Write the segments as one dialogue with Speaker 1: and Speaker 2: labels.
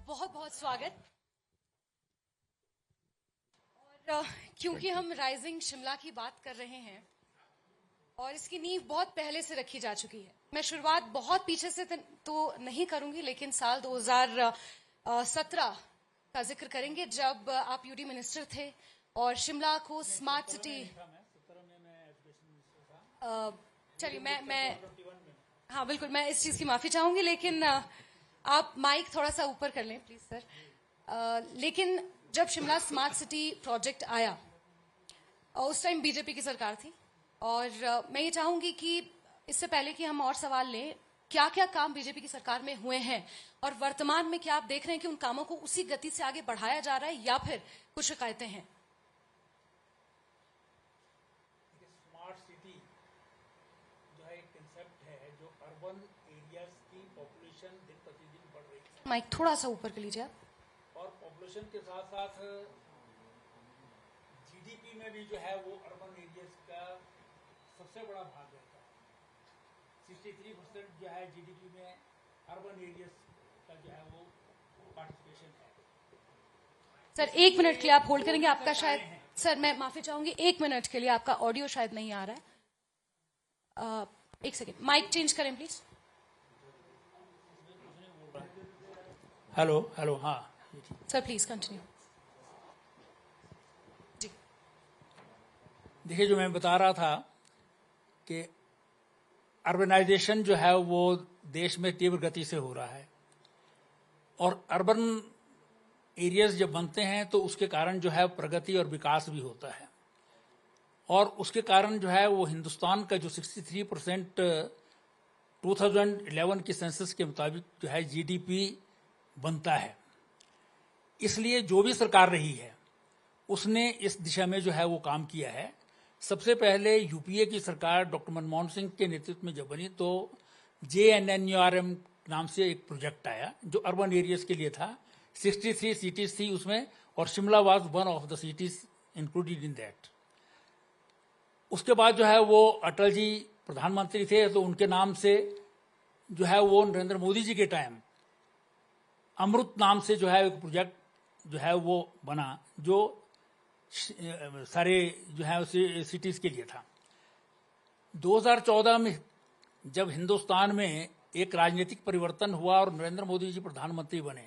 Speaker 1: बहुत बहुत स्वागत। और क्योंकि हम राइजिंग शिमला की बात कर रहे हैं और इसकी नींव बहुत पहले से रखी जा चुकी है, मैं शुरुआत बहुत पीछे से तो नहीं करूंगी, लेकिन साल 2017 का जिक्र करेंगे जब आप यूडी मिनिस्टर थे और शिमला को स्मार्ट सिटी। चलिए मैं हाँ बिल्कुल, मैं इस चीज की माफी चाहूंगी, लेकिन आप माइक थोड़ा सा ऊपर कर लें प्लीज सर। लेकिन जब शिमला स्मार्ट सिटी प्रोजेक्ट आया उस टाइम बीजेपी की सरकार थी और मैं ये चाहूंगी कि इससे पहले कि हम और सवाल लें, क्या क्या काम बीजेपी की सरकार में हुए हैं और वर्तमान में क्या आप देख रहे हैं कि उन कामों को उसी गति से आगे बढ़ाया जा रहा है या फिर कुछ शिकायतें हैं?
Speaker 2: स्मार्ट सिटी जो है एक कंसेप्ट है जो अर्बन एरियाज की पॉपुलेशन दिन प्रतिदिन बढ़ रही है।
Speaker 1: माइक थोड़ा सा ऊपर कर लीजिए आप।
Speaker 2: और पॉपुलेशन के साथ साथ जीडीपी में भी जो है वो अर्बन एरियाज का सबसे बड़ा भाग रहता है। 63% जो है जीडीपी में अर्बन एरियाज का जो है वो पार्टिसिपेशन है।
Speaker 1: सर 1 मिनट के लिए आप होल्ड करेंगे, आपका शायद, सर मैं माफी चाहूंगी, 1 मिनट के लिए आपका ऑडियो शायद नहीं आ रहा है। 1 सेकेंड, माइक चेंज करें प्लीज।
Speaker 2: हेलो हेलो, हाँ
Speaker 1: सर प्लीज कंटिन्यू। जी
Speaker 2: देखिए, जो मैं बता रहा था कि अर्बनाइजेशन जो है वो देश में तीव्र गति से हो रहा है और अर्बन एरियाज जब बनते हैं तो उसके कारण जो है प्रगति और विकास भी होता है और उसके कारण जो है वो हिंदुस्तान का जो 63% 2011 की सेंसस के मुताबिक जो है जीडीपी बनता है। इसलिए जो भी सरकार रही है उसने इस दिशा में जो है वो काम किया है। सबसे पहले यूपीए की सरकार डॉक्टर मनमोहन सिंह के नेतृत्व में जब बनी तो JNNURM नाम से एक प्रोजेक्ट आया जो अर्बन एरियाज के लिए था। 63 सिटीज थी उसमें और Shimla was one of the cities included in that. उसके बाद जो है वो अटल जी प्रधानमंत्री थे तो उनके नाम से जो है वो नरेंद्र मोदी जी के टाइम अमृत नाम से जो है एक प्रोजेक्ट जो है वो बना जो सारे जो है सिटीज के लिए था। 2014 में जब हिंदुस्तान में एक राजनीतिक परिवर्तन हुआ और नरेंद्र मोदी जी प्रधानमंत्री बने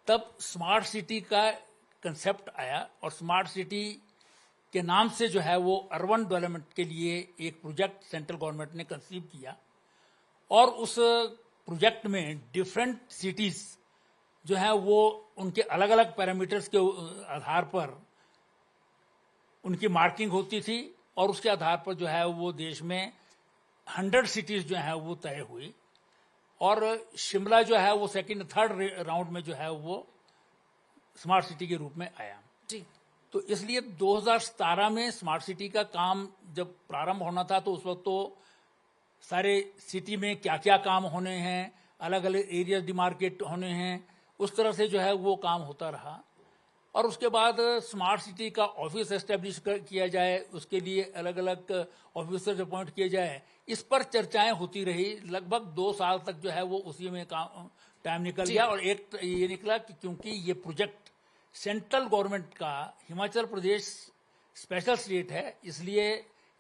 Speaker 2: तब स्मार्ट सिटी का कंसेप्ट आया और स्मार्ट सिटी के नाम से जो है वो अर्बन डेवलपमेंट के लिए एक प्रोजेक्ट सेंट्रल गवर्नमेंट ने कंसीव किया और उस प्रोजेक्ट में डिफरेंट सिटीज जो है वो उनके अलग अलग पैरामीटर्स के आधार पर उनकी मार्किंग होती थी और उसके आधार पर जो है वो देश में 100 सिटीज जो है वो तय हुई और शिमला जो है वो सेकंड थर्ड राउंड में जो है वो स्मार्ट सिटी के रूप में आया
Speaker 1: जी।
Speaker 2: तो इसलिए 2017 में स्मार्ट सिटी का काम जब प्रारंभ होना था तो उस वक्त तो सारे सिटी में क्या क्या काम होने हैं, अलग अलग एरिया डिमार्केट होने हैं, उस तरह से जो है वो काम होता रहा और उसके बाद स्मार्ट सिटी का ऑफिस एस्टेब्लिश किया जाए, उसके लिए अलग अलग ऑफिसर्स अपॉइंट किए जाए, इस पर चर्चाएं होती रही। लगभग 2 साल तक जो है वो उसी में काम टाइम निकल गया और एक ये निकला कि क्योंकि ये प्रोजेक्ट सेंट्रल गवर्नमेंट का हिमाचल प्रदेश स्पेशल स्टेट है इसलिए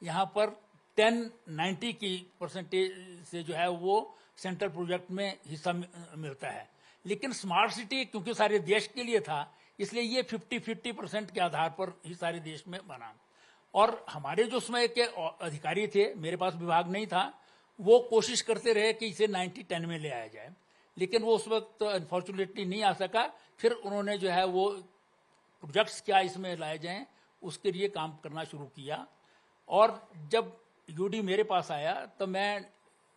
Speaker 2: यहाँ पर 1090 की परसेंटेज से जो है वो सेंट्रल प्रोजेक्ट में हिस्सा मिलता है। लेकिन स्मार्ट सिटी क्योंकि सारे देश के लिए था इसलिए ये 50-50% के आधार पर ही सारे देश में बना और हमारे जो उसमें के अधिकारी थे, मेरे पास विभाग नहीं था, वो कोशिश करते रहे कि इसे 90-10 में ले आया जाए, लेकिन वो उस वक्त अनफॉर्चुनेटली नहीं आ सका। फिर उन्होंने जो है वो प्रोजेक्ट्स क्या इसमें लाए जाएं उसके लिए काम करना शुरू किया और जब यूडी मेरे पास आया तो मैं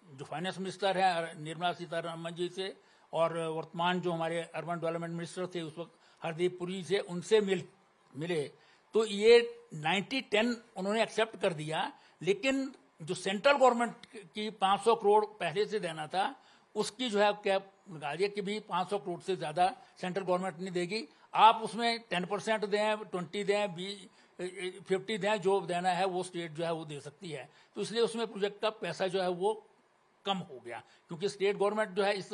Speaker 2: जो फाइनेंस मिनिस्टर हैं निर्मला सीतारमण जी से और वर्तमान जो हमारे अर्बन डेवलपमेंट मिनिस्टर थे उस वक्त हरदीप पुरी से उनसे मिले तो ये 90-10 उन्होंने एक्सेप्ट कर दिया। लेकिन जो सेंट्रल गवर्नमेंट की 500 करोड़ पहले से देना था उसकी जो है कैप लगा दिया कि भी 500 करोड़ से ज्यादा सेंट्रल गवर्नमेंट नहीं देगी, आप उसमें 10% दें, 20 दें, 50 दें, जो देना है वो स्टेट जो है वो दे सकती है। तो इसलिए उसमें प्रोजेक्ट का पैसा जो है वो कम हो गया क्योंकि स्टेट गवर्नमेंट जो है इस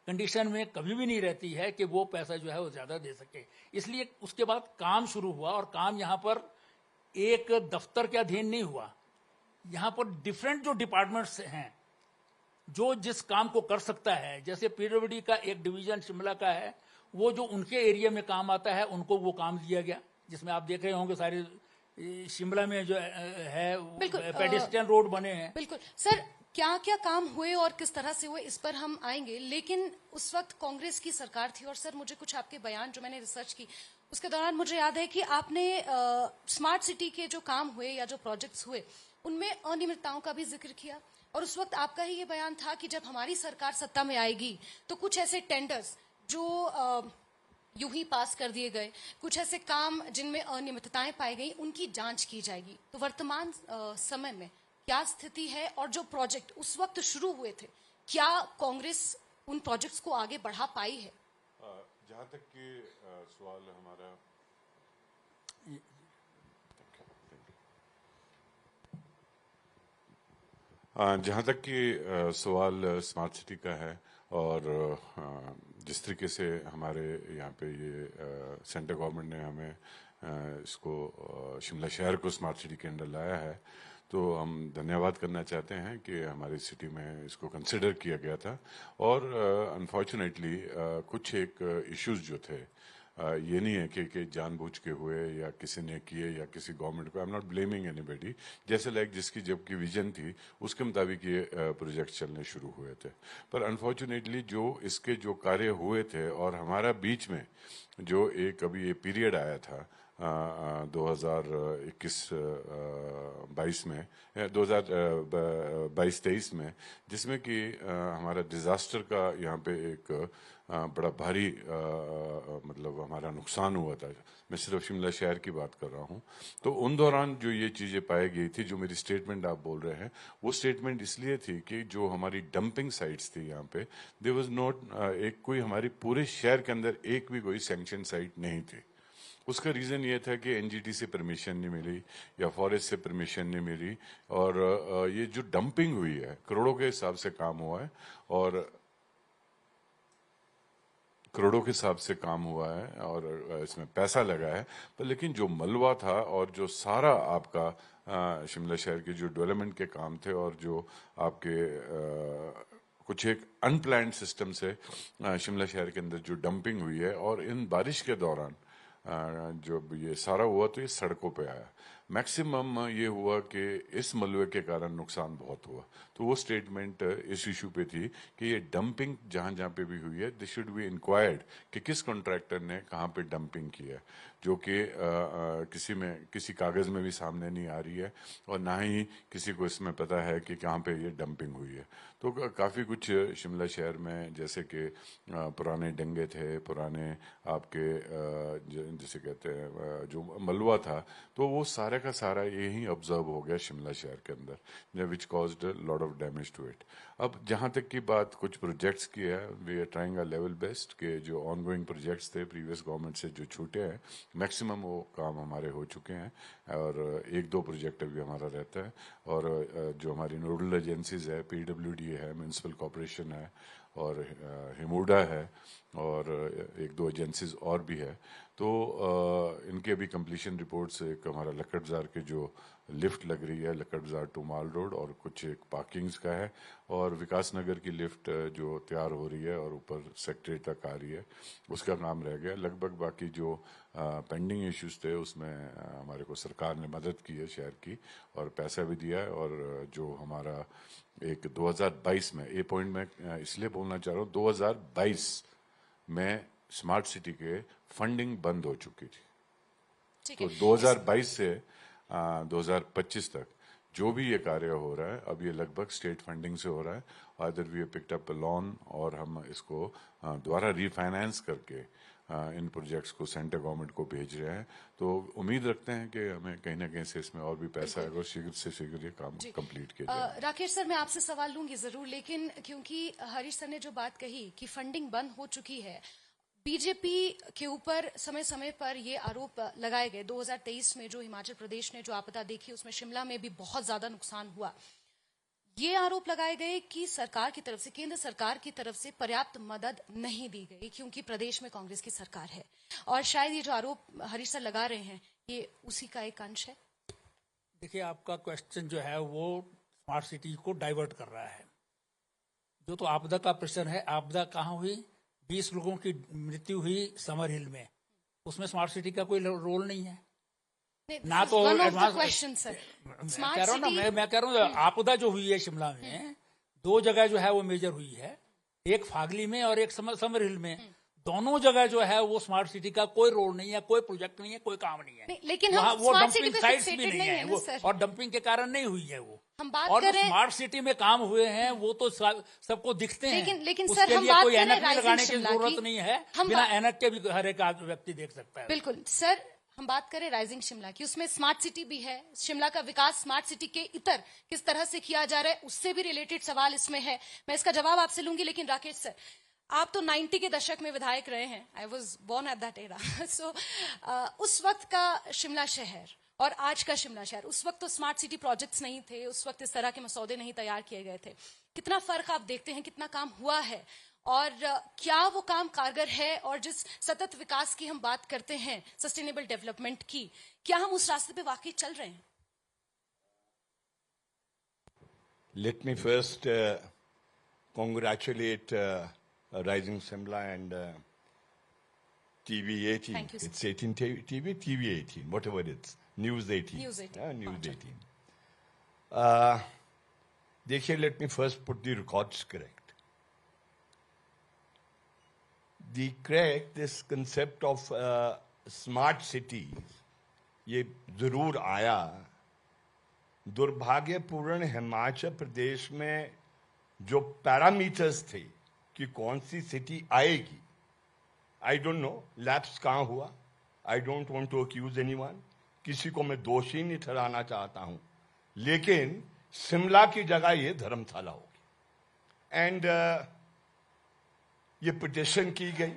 Speaker 2: कंडीशन में कभी भी नहीं रहती है कि वो पैसा जो है वो ज़्यादा दे सके। इसलिए उसके बाद काम शुरू हुआ और काम यहाँ पर एक दफ्तर के अधीन नहीं हुआ। यहाँ पर डिफरेंट जो डिपार्टमेंट्स हैं जो जिस काम को कर सकता है, जैसे पीडब्ल्यूडी का एक डिवीजन शिमला का है, वो जो उनके एरिया में काम आता है उनको वो काम दिया गया, जिसमें आप देख रहे होंगे सारे शिमला में जो है पेडेस्ट्रियन रोड बने हैं।
Speaker 1: बिल्कुल सर, क्या क्या काम हुए और किस तरह से हुए इस पर हम आएंगे, लेकिन उस वक्त कांग्रेस की सरकार थी। और सर मुझे कुछ आपके बयान जो मैंने रिसर्च की उसके दौरान मुझे याद है कि आपने स्मार्ट सिटी के जो काम हुए या जो प्रोजेक्ट्स हुए उनमें अनियमितताओं का भी जिक्र किया। और उस वक्त आपका ही ये बयान था कि जब हमारी सरकार सत्ता में आएगी तो कुछ ऐसे टेंडर्स जो यूं ही पास कर दिए गए, कुछ ऐसे काम जिनमें अनियमितताएं पाई गई, उनकी जांच की जाएगी। तो वर्तमान समय में क्या स्थिति है और जो प्रोजेक्ट उस वक्त शुरू हुए थे, क्या कांग्रेस उन प्रोजेक्ट्स को आगे बढ़ा पाई है?
Speaker 3: जहां तक कि सवाल हमारा जहाँ तक कि सवाल स्मार्ट सिटी का है और जिस तरीके से हमारे यहाँ पे ये सेंट्रल गवर्नमेंट ने हमें इसको शिमला शहर को स्मार्ट सिटी के अंदर लाया है, तो हम धन्यवाद करना चाहते हैं कि हमारी सिटी में इसको कंसिडर किया गया था। और अनफॉर्चुनेटली कुछ एक इश्यूज जो थे, ये नहीं है कि जानबूझ के हुए या किसी ने किए या किसी गवर्नमेंट को, I am not blaming anybody, जैसे लाइक जिसकी जबकि विजन थी उसके मुताबिक ये प्रोजेक्ट चलने शुरू हुए थे। पर अनफॉर्चुनेटली जो इसके जो कार्य हुए थे और हमारा बीच में जो एक अभी ये पीरियड आया था 2021-22 में, 2022-23 में, जिसमें कि हमारा डिजास्टर का यहाँ पे एक बड़ा भारी मतलब हमारा नुकसान हुआ था। मैं सिर्फ शिमला शहर की बात कर रहा हूँ। तो उन दौरान जो ये चीज़ें पाई गई थी, जो मेरी स्टेटमेंट आप बोल रहे हैं, वो स्टेटमेंट इसलिए थी कि जो हमारी डंपिंग साइट्स थी यहाँ पे, देयर वाज नॉट एक कोई हमारी पूरे शहर के अंदर एक भी कोई सैंक्शन साइट नहीं थी। उसका रीज़न ये था कि एनजीटी से परमिशन नहीं मिली या फॉरेस्ट से परमिशन नहीं मिली, और ये जो डंपिंग हुई है करोड़ों के हिसाब से काम हुआ है, और करोड़ों के हिसाब से काम हुआ है और इसमें पैसा लगा है। पर लेकिन जो मलबा था और जो सारा आपका शिमला शहर के जो डेवलपमेंट के काम थे और जो आपके कुछ एक अनप्लान्ड सिस्टम से शिमला शहर के अंदर जो डंपिंग हुई है, और इन बारिश के दौरान जब ये सारा हुआ तो ये सड़कों पे आया। मैक्सिमम ये हुआ कि इस मलबे के कारण नुकसान बहुत हुआ। तो वो स्टेटमेंट इस इशू पे थी कि ये डंपिंग जहाँ जहाँ पे भी हुई है, दिस शुड बी इंक्वायर्ड कि किस कॉन्ट्रैक्टर ने कहाँ पे डंपिंग की है, जो कि किसी कागज़ में भी सामने नहीं आ रही है और ना ही किसी को इसमें पता है कि कहाँ पे ये डंपिंग हुई है। तो काफ़ी कुछ शिमला शहर में जैसे कि पुराने डंगे थे, पुराने आपके जैसे कहते हैं जो मलबा था, तो वो सारे का सारा यही ऑब्जर्व हो गया शिमला शहर के अंदर, which caused lot of damage to it. अब जहाँ तक की बात कुछ प्रोजेक्ट्स की है, we are trying a level best के जो ऑनगोइंग प्रोजेक्ट्स थे प्रीवियस गवर्नमेंट से जो छूटे हैं, मैक्सिमम वो काम हमारे हो चुके हैं, और एक दो प्रोजेक्ट अभी हमारा रहता है। और जो हमारी नोडल एजेंसीज है, पीडब्ल्यूडी है, म्यूनसिपल कॉरपोरेशन है, और हिमूडा है, और एक दो एजेंसीज और भी है। तो इनके अभी कंप्लीशन रिपोर्ट्स, एक हमारा लक्कड़ बाजार के जो लिफ्ट लग रही है लक्कड़ बाजार टू माल रोड, और कुछ एक पार्किंग्स का है, और विकास नगर की लिफ्ट जो तैयार हो रही है और ऊपर सेक्रेटरीट तक आ रही है, उसका काम रह गया। लगभग बाकी जो पेंडिंग इश्यूज थे उसमें हमारे को सरकार ने मदद की है शहर की, और पैसा भी दिया है। और जो हमारा एक 2022 में, ये पॉइंट मैं इसलिए बोलना चाह रहा हूँ, 2022 में स्मार्ट सिटी के फंडिंग बंद हो चुकी थी। तो 2022 से 2025 तक जो भी ये कार्य हो रहा है, अब ये लगभग स्टेट फंडिंग से हो रहा है। आदर वी पिक्ड अप लोन, और हम इसको दोबारा रीफाइनेंस करके इन प्रोजेक्ट्स को सेंट्रल गवर्नमेंट को भेज रहे हैं। तो उम्मीद रखते हैं कि हमें कहीं ना कहीं से इसमें और भी पैसा आएगा और शीघ्र से शीघ्र ये काम कंप्लीट किया जाए।
Speaker 1: राकेश सर, मैं आपसे सवाल लूंगी जरूर, लेकिन क्योंकि हरीश सर ने जो बात कही कि फंडिंग बंद हो चुकी है, बीजेपी के ऊपर समय समय पर ये आरोप लगाए गए। 2023 में जो हिमाचल प्रदेश ने जो आपदा देखी उसमें शिमला में भी बहुत ज्यादा नुकसान हुआ। ये आरोप लगाए गए कि सरकार की तरफ से, केंद्र सरकार की तरफ से पर्याप्त मदद नहीं दी गई क्योंकि प्रदेश में कांग्रेस की सरकार है, और शायद ये जो आरोप हरीश सर लगा रहे हैं ये उसी का एक अंश है।
Speaker 2: देखिए, आपका क्वेश्चन जो है वो स्मार्ट सिटी को डाइवर्ट कर रहा है। जो तो आपदा का प्रश्न है, आपदा कहाँ हुई? 20 लोगों की मृत्यु हुई समर हिल में, उसमें स्मार्ट सिटी का कोई रोल नहीं है ना। तो
Speaker 1: क्वेश्चन सर,
Speaker 2: कह रहा हूँ ना, मैं कह रहा हूँ आपदा जो हुई है शिमला में, 2 जगह जो है वो मेजर हुई है, एक फागली में और एक समर हिल में। दोनों जगह जो है वो स्मार्ट सिटी का कोई रोल नहीं है, कोई प्रोजेक्ट नहीं है, कोई काम नहीं है।
Speaker 1: लेकिन
Speaker 2: वहाँ
Speaker 1: हम
Speaker 2: वो
Speaker 1: स्मार्ट सिटी
Speaker 2: डंपिंग
Speaker 1: पे
Speaker 2: साइट्स भी
Speaker 1: फिक्सेटेड
Speaker 2: नहीं है
Speaker 1: ना
Speaker 2: वो,
Speaker 1: सर।
Speaker 2: और डंपिंग के कारण नहीं हुई है वो।
Speaker 1: हम बात
Speaker 2: और
Speaker 1: करें
Speaker 2: स्मार्ट सिटी में काम हुए हैं वो तो सबको दिखते हैं।
Speaker 1: लेकिन
Speaker 2: उसके
Speaker 1: सर, हम
Speaker 2: लिए
Speaker 1: बात
Speaker 2: कोई
Speaker 1: करें
Speaker 2: ऐनक
Speaker 1: राइजिंग
Speaker 2: लगाने की
Speaker 1: शिमला
Speaker 2: जरूरत
Speaker 1: की।
Speaker 2: नहीं है,
Speaker 1: हम
Speaker 2: बिना ऐनक के भी हर एक व्यक्ति देख सकता है।
Speaker 1: बिल्कुल सर, हम बात करें राइजिंग शिमला की, उसमें स्मार्ट सिटी भी है। शिमला का विकास स्मार्ट सिटी के इतर किस तरह से किया जा रहा है, उससे भी रिलेटेड सवाल इसमें है। मैं इसका जवाब आपसे लूंगी, लेकिन राकेश सर, आप तो 90 के दशक में विधायक रहे हैं। I was born at that era. So उस वक्त का शिमला शहर और आज का शिमला शहर, उस वक्त तो स्मार्ट सिटी प्रोजेक्ट्स नहीं थे, उस वक्त इस तरह के मसौदे नहीं तैयार किए गए थे। कितना फर्क आप देखते हैं, कितना काम हुआ है, और क्या वो काम कारगर है? और जिस सतत विकास की हम बात करते हैं, सस्टेनेबल डेवलपमेंट की, क्या हम उस रास्ते पे वाकई चल रहे हैं?
Speaker 4: Let me first congratulate Rising Simla and TV18.
Speaker 1: Thank you, sir.
Speaker 4: It's 18 TV, TV18, whatever it's. News 18.
Speaker 1: News 18.
Speaker 4: News 18. देखिए, let me first put the records correct. This concept of smart cities, ये जरूर आया। दुर्भाग्यपूर्ण हिमाचल प्रदेश में जो parameters थे कि कौन सी सिटी आएगी, आई डोंट नो लैप्स कहाँ हुआ। I don't want to accuse anyone, किसी को मैं दोषी नहीं ठहराना चाहता हूं, लेकिन शिमला की जगह ये धर्मशाला होगी। एंड ये पिटिशन की गई,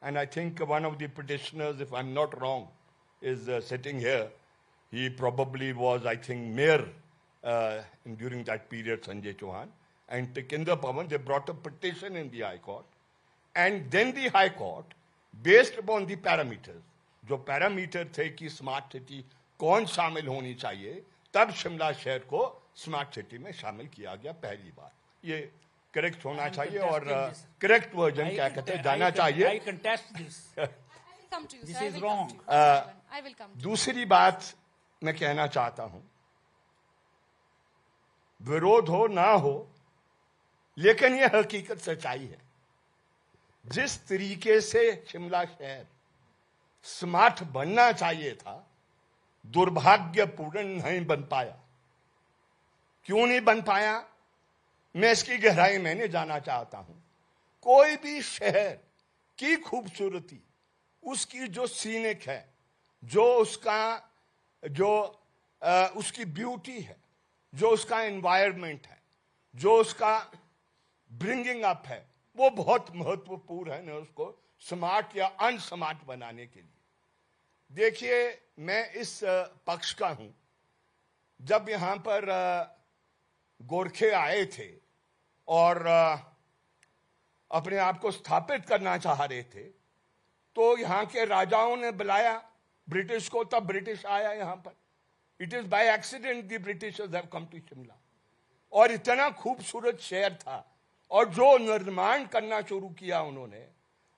Speaker 4: and I think one of the petitioners, if I am not wrong, is sitting here. He probably was, I think, mayor during that period, Sanjay Chauhan. And Tikinder Pawan, they brought a petition in the High Court. And then the High Court, based upon the parameters, जो parameter थे कि smart city कौन शामिल होनी चाहिए, तब शिमला शहर को स्मार्ट सिटी में शामिल किया गया पहली बार। ये करेक्ट होना चाहिए, और करेक्ट वर्जन क्या कहते हैं जाना चाहिए।
Speaker 2: I contest this. This is wrong.
Speaker 4: दूसरी बात मैं कहना चाहता हूं, विरोध हो ना हो, लेकिन यह हकीकत सच्चाई है। जिस तरीके से शिमला शहर स्मार्ट बनना चाहिए था, दुर्भाग्यपूर्ण नहीं बन पाया। क्यों नहीं बन पाया, मैं इसकी गहराई में नहीं जाना चाहता हूं। कोई भी शहर की खूबसूरती, उसकी जो सीनिक है, जो उसका उसकी ब्यूटी है, जो उसका एनवायरनमेंट है, जो उसका ब्रिंगिंग अप है, वो बहुत महत्वपूर्ण है ना उसको स्मार्ट या अनस्मार्ट बनाने के लिए। देखिए, मैं इस पक्ष का हूं, जब यहां पर गोरखे आए थे और अपने आप को स्थापित करना चाह रहे थे, तो यहां के राजाओं ने बुलाया ब्रिटिश को, तब ब्रिटिश आया यहां पर। It is by accident the Britishers have come to Shimla. और इतना खूबसूरत शहर था, और जो निर्माण करना शुरू किया उन्होंने,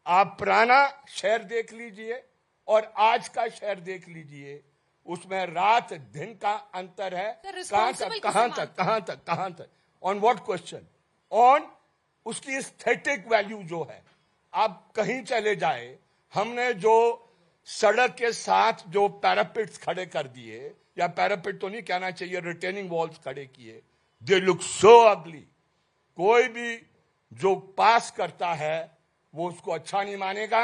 Speaker 4: आप पुराना शहर देख लीजिए और आज का शहर देख लीजिए, उसमें रात दिन का अंतर है। कहां तक ऑन व्हाट क्वेश्चन? ऑन उसकी एस्थेटिक वैल्यू जो है। आप कहीं चले जाए, हमने जो सड़क के साथ जो पैरापिट्स खड़े कर दिए, या पैरापिट तो नहीं कहना चाहिए, रिटेनिंग वॉल्स खड़े किए, दे लुक सो अगली। कोई भी जो पास करता है वो उसको अच्छा नहीं मानेगा।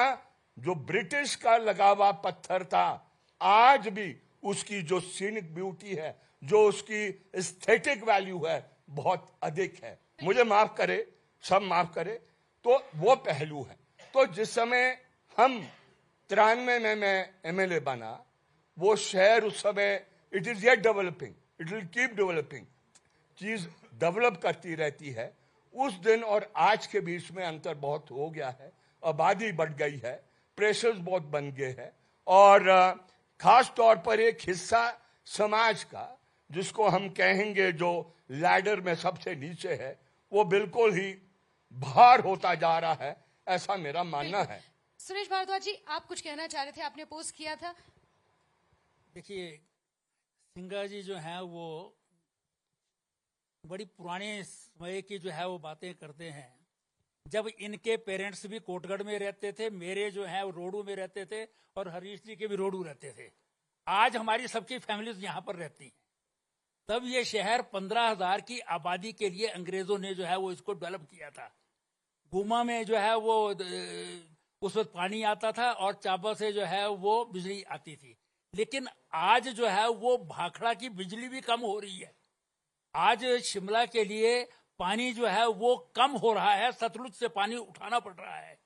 Speaker 4: जो ब्रिटिश का लगा हुआ पत्थर था, आज भी उसकी जो सीनिक ब्यूटी है, जो उसकी एस्थेटिक वैल्यू है, बहुत अधिक है। मुझे माफ करे, सब माफ करे, तो वो पहलू है। तो जिस समय हम 93 में मैं एमएलए बना, वो शहर उस समय it is yet developing, it will keep developing. चीज डेवलप करती रहती है, उस दिन और आज के बीच में अंतर बहुत हो गया है। आबादी बढ़ गई है, प्रेशर्स बहुत बन गए हैं, और खास तौर पर एक हिस्सा समाज का, जिसको हम कहेंगे जो लैडर में सबसे नीचे है, वो बिल्कुल ही भार होता जा रहा है, ऐसा मेरा मानना है।
Speaker 1: सुरेश भारद्वाज जी, आप कुछ कहना चाह रहे थे, आपने पोज किया था।
Speaker 2: देखिए, सिंघा जी जो है वो बड़ी पुराने समय की जो है वो बातें करते हैं। जब इनके पेरेंट्स भी कोटगढ़ में रहते थे, मेरे जो है वो रोडू में रहते थे, और हरीश जी के भी रोडू रहते थे। आज हमारी सबकी फैमिलीज यहाँ पर रहती हैं। तब ये शहर 15,000 की आबादी के लिए अंग्रेजों ने जो है वो इसको डेवलप किया था। गुमा में जो है वो उस वक्त पानी आता था और चाबा से जो है वो बिजली आती थी। लेकिन आज जो है वो भाखड़ा की बिजली भी कम हो रही है। आज शिमला के लिए पानी जो है वो कम हो रहा है, सतलुज से पानी उठाना पड़ रहा है।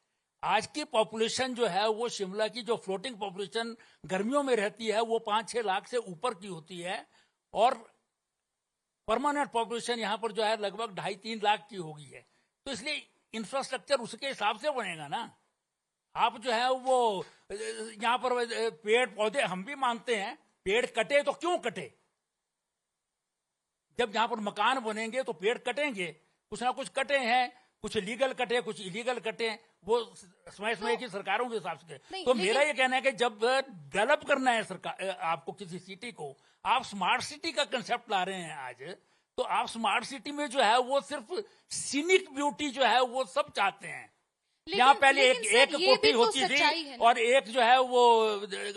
Speaker 2: आज की पॉपुलेशन जो है वो शिमला की जो फ्लोटिंग पॉपुलेशन गर्मियों में रहती है वो 5-6 लाख से ऊपर की होती है, और परमानेंट पॉपुलेशन यहाँ पर जो है लगभग 2.5-3 लाख की हो गई है। तो इसलिए इंफ्रास्ट्रक्चर उसके हिसाब से बनेगा ना। आप जो है वो यहाँ पर पेड़ पौधे, हम भी मानते हैं पेड़ कटे तो क्यों कटे। जब यहाँ पर मकान बनेंगे तो पेड़ कटेंगे, कुछ ना कुछ कटे हैं, कुछ लीगल कटे, कुछ इलीगल कटे, वो समय की सरकारों के हिसाब से। तो मेरा ये कहना है कि जब डेवलप करना है सरकार आपको किसी सिटी को, आप स्मार्ट सिटी का कंसेप्ट ला रहे हैं आज, तो आप स्मार्ट सिटी में जो है वो सिर्फ सीनिक ब्यूटी जो है वो सब चाहते हैं। यहाँ पहले एक कोठी होती थी और एक जो है वो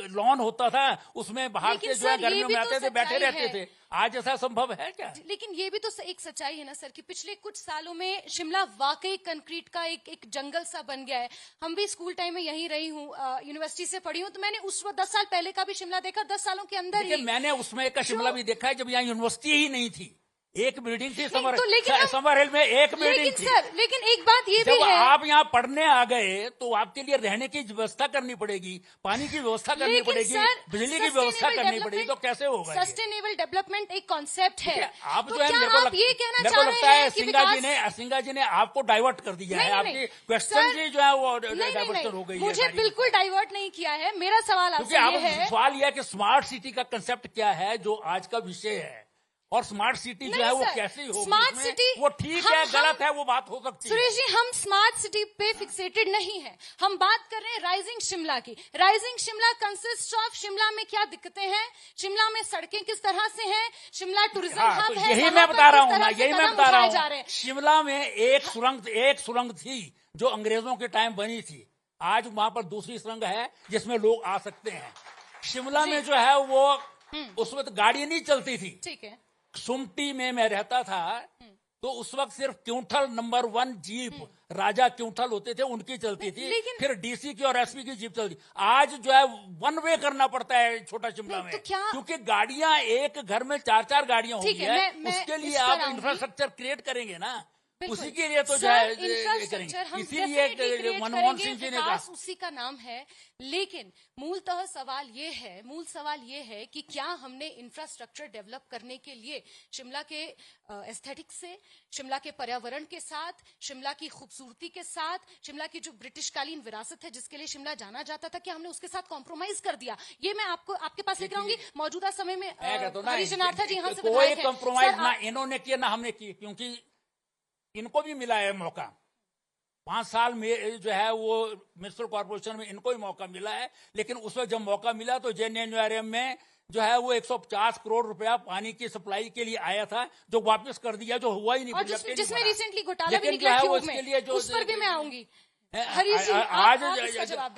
Speaker 2: लॉन होता था, उसमें बाहर के जो है गर्मियों में आते थे, बैठे रहते थे। आज ऐसा संभव है क्या?
Speaker 1: लेकिन ये भी तो एक सच्चाई है ना सर, कि पिछले कुछ सालों में शिमला वाकई कंक्रीट का एक जंगल सा बन गया है। हम भी स्कूल टाइम में यहीं रही हूँ, यूनिवर्सिटी से पढ़ी हूँ, तो मैंने उस वक्त 10 साल पहले का भी शिमला देखा, 10 सालों के अंदर ही।
Speaker 2: मैंने उसमें का शिमला भी देखा है जब यहाँ यूनिवर्सिटी ही नहीं थी। एक बिल्डिंग थी समर हिल में, एक बिल्डिंग थी।
Speaker 1: सर लेकिन एक बात ये भी है,
Speaker 2: जब आप यहाँ पढ़ने आ गए तो आपके लिए रहने की व्यवस्था करनी पड़ेगी, पानी की व्यवस्था करनी पड़ेगी, बिजली की व्यवस्था करनी पड़ेगी, तो कैसे होगा?
Speaker 1: सस्टेनेबल डेवलपमेंट एक कॉन्सेप्ट है।
Speaker 2: आप जो है मेरे को लगता है सिंघा जी ने आपको डाइवर्ट कर दिया है। आपकी क्वेश्चन जी जो है वो डाइवर्शन हो गई है।
Speaker 1: मुझे बिल्कुल डाइवर्ट नहीं किया है। मेरा सवाल आपसे है,
Speaker 2: सवाल यह है कि स्मार्ट सिटी का कंसेप्ट क्या है, जो आज का विषय है, और स्मार्ट सिटी जो है वो कैसे होगी?
Speaker 1: स्मार्ट सिटी
Speaker 2: वो ठीक है गलत है वो बात हो सकती है।
Speaker 1: सुरेश जी, हम स्मार्ट सिटी पे फिक्सेटेड नहीं है, हम बात कर रहे हैं राइजिंग शिमला की। Rising Shimla consist of Shimla में क्या दिक्कतें हैं, शिमला में सड़कें किस तरह से हैं, शिमला टूरिज्म हब है,
Speaker 2: यही मैं बता रहा हूँ ना, यही मैं बता रहा हूँ। शिमला में एक सुरंग थी जो अंग्रेजों के टाइम बनी थी, आज वहां पर दूसरी सुरंग है जिसमें लोग आ सकते हैं। शिमला में जो है वो उस वक्त गाड़ी नहीं चलती थी।
Speaker 1: ठीक है।
Speaker 2: सुमटी में मैं रहता था तो उस वक्त सिर्फ क्यूंठल नंबर 1 जीप, राजा क्यूंठल होते थे, उनकी चलती थी, फिर डीसी की और एसपी की जीप चलती। आज जो है 1 वे करना पड़ता है छोटा शिमला में, क्योंकि गाड़ियां एक घर में 4-4 गाड़ियां होगी है। उसके लिए आप इंफ्रास्ट्रक्चर क्रिएट करेंगे ना, उसी के लिए तो जो है इसीलिए मनमोहन सिंह जी ने कहा
Speaker 1: उसी का नाम है। लेकिन मूलतः सवाल ये है कि क्या हमने इंफ्रास्ट्रक्चर डेवलप करने के लिए शिमला के एस्थेटिक्स से, शिमला के पर्यावरण के साथ, शिमला की खूबसूरती के साथ, शिमला की जो ब्रिटिशकालीन विरासत है जिसके लिए शिमला जाना जाता था, क्या हमने उसके साथ कॉम्प्रोमाइज कर दिया? ये मैं आपके पास लेकर आऊंगी। मौजूदा समय में हरीश जनार्था जी यहाँ से
Speaker 2: कोई कॉम्प्रोमाइज ना इन्होंने किया ना हमने की, क्योंकि इनको भी मिला है मौका। 5 साल में जो है वो म्युनिसिपल कॉर्पोरेशन में इनको ही मौका मिला है, लेकिन उस वक्त जब मौका मिला तो जेएनयूआरएम में जो है वो 150 करोड़ रुपया पानी की सप्लाई के लिए आया था, जो वापस कर दिया, जो हुआ ही नहीं।
Speaker 1: जिसमें रिसेंटली घोटाला भी निकला है, उसके लिए जो उस पर भी मैं आऊंगी।
Speaker 2: आज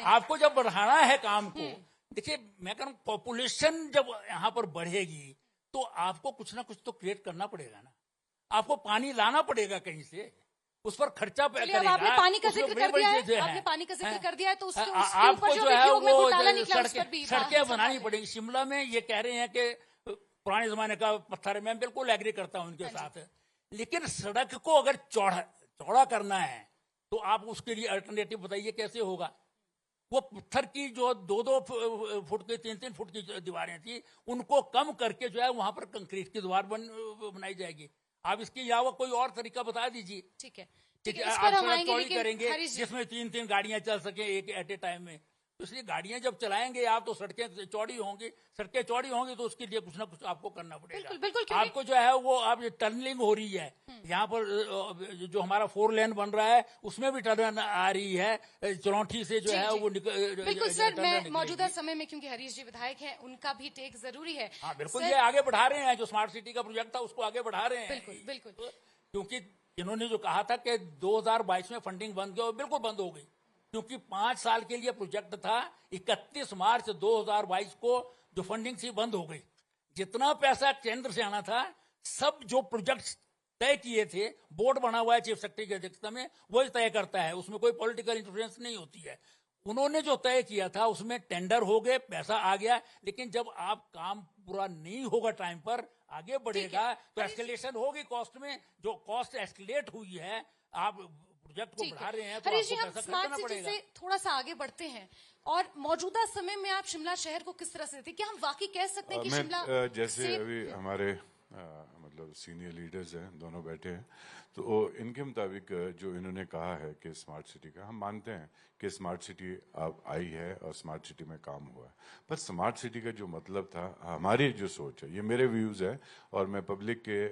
Speaker 2: आपको जब बढ़ाना है काम को, देखिए मैं कह रहा हूँ पॉपुलेशन जब यहाँ पर बढ़ेगी तो आपको कुछ ना कुछ तो क्रिएट करना पड़ेगा ना, आपको पानी लाना पड़ेगा कहीं से, उस पर खर्चा करेगा।
Speaker 1: आपने पानी का जिक्र कर दिया है, आपने पानी का जिक्र कर दिया है, तो आपको जो है वो
Speaker 2: सड़कें बनानी पड़ेगी। शिमला में ये कह रहे हैं कि पुराने जमाने का पत्थर है, मैं बिल्कुल एग्री करता हूं उनके साथ, लेकिन सड़क को अगर चौड़ा करना है तो आप उसके लिए अल्टरनेटिव बताइए कैसे होगा? वो पत्थर की जो 2-2 फुट की 3-3 फुट की दीवारें थी, उनको कम करके जो है वहां पर कंक्रीट की दीवार बनाई जाएगी। आप इसके अलावा कोई और तरीका बता दीजिए
Speaker 1: ठीक है,
Speaker 2: कि
Speaker 1: ठीक है, इस
Speaker 2: आप
Speaker 1: पर हम
Speaker 2: सड़क
Speaker 1: आएंगे,
Speaker 2: चौड़ी
Speaker 1: लेकिन
Speaker 2: करेंगे
Speaker 1: हरीश जी,
Speaker 2: जिसमें 3-3 गाड़ियां चल सके एक एट ए टाइम में। तो इसलिए गाड़ियां जब चलाएंगे आप तो सड़कें चौड़ी होंगी, सड़कें चौड़ी होंगी तो उसके लिए कुछ ना कुछ आपको करना पड़ेगा।
Speaker 1: बिल्कुल, बिल्कुल, क्योंकि
Speaker 2: आपको जो है वो आप टनलिंग हो रही है यहाँ पर, जो हमारा 4 लेन बन रहा है उसमें भी टर्न आ रही है, चरौंठी से जो
Speaker 1: जी,
Speaker 2: है
Speaker 1: जी।
Speaker 2: वो
Speaker 1: बिल्कुल सर,
Speaker 2: टर्न
Speaker 1: मैं
Speaker 2: निकलेगी।
Speaker 1: मौजूदा समय में, क्योंकि हरीश जी विधायक हैं, उनका भी टेक जरूरी है।
Speaker 2: हाँ बिल्कुल,
Speaker 1: सर,
Speaker 2: ये आगे बढ़ा रहे हैं, जो स्मार्ट सिटी का प्रोजेक्ट था उसको आगे बढ़ा रहे हैं।
Speaker 1: बिल्कुल, बिल्कुल।
Speaker 2: क्योंकि इन्होंने जो कहा था कि 2022 में फंडिंग बंद गई, और बिल्कुल बंद हो गई, क्योंकि 5 साल के लिए प्रोजेक्ट था। 31 मार्च 2022 को जो फंडिंग थी बंद हो गई। जितना पैसा केंद्र से आना था, सब जो प्रोजेक्ट तय किए थे, बोर्ड बना हुआ है चीफ सेक्रेटरी की अध्यक्षता में, वही तय करता है, उसमें कोई पॉलिटिकल इंटरफेरेंस नहीं होती है। उन्होंने जो तय किया था उसमें टेंडर हो गए, पैसा आ गया, लेकिन जब आप काम पूरा नहीं होगा टाइम पर, आगे बढ़ेगा तो एस्केलेशन होगी कॉस्ट में। जो कॉस्ट एस्केलेट हुई है, आप प्रोजेक्ट को
Speaker 1: ठीक
Speaker 2: बढ़ा
Speaker 1: है
Speaker 2: रहे हैं तो
Speaker 1: हरीश जी,
Speaker 2: आपको
Speaker 1: हम
Speaker 2: पैसा
Speaker 1: स्मार्ट
Speaker 2: खर्चना
Speaker 1: सिटी
Speaker 2: पड़ेगा।
Speaker 1: से थोड़ा सा आगे बढ़ते हैं, और मौजूदा समय में आप शिमला शहर को किस तरह से देखते हैं? क्या हम वाकई कह सकते हैं कि शिमला
Speaker 3: जैसे
Speaker 1: से
Speaker 3: अभी हमारे मतलब सीनियर लीडर्स हैं, दोनों बैठे हैं, तो इनके मुताबिक जो इन्होंने कहा है कि स्मार्ट सिटी का, हम मानते हैं कि स्मार्ट सिटी अब आई है और स्मार्ट सिटी में काम हुआ है, पर स्मार्ट सिटी का जो मतलब था, हमारी जो सोच है, ये मेरे व्यूज़ है और मैं पब्लिक के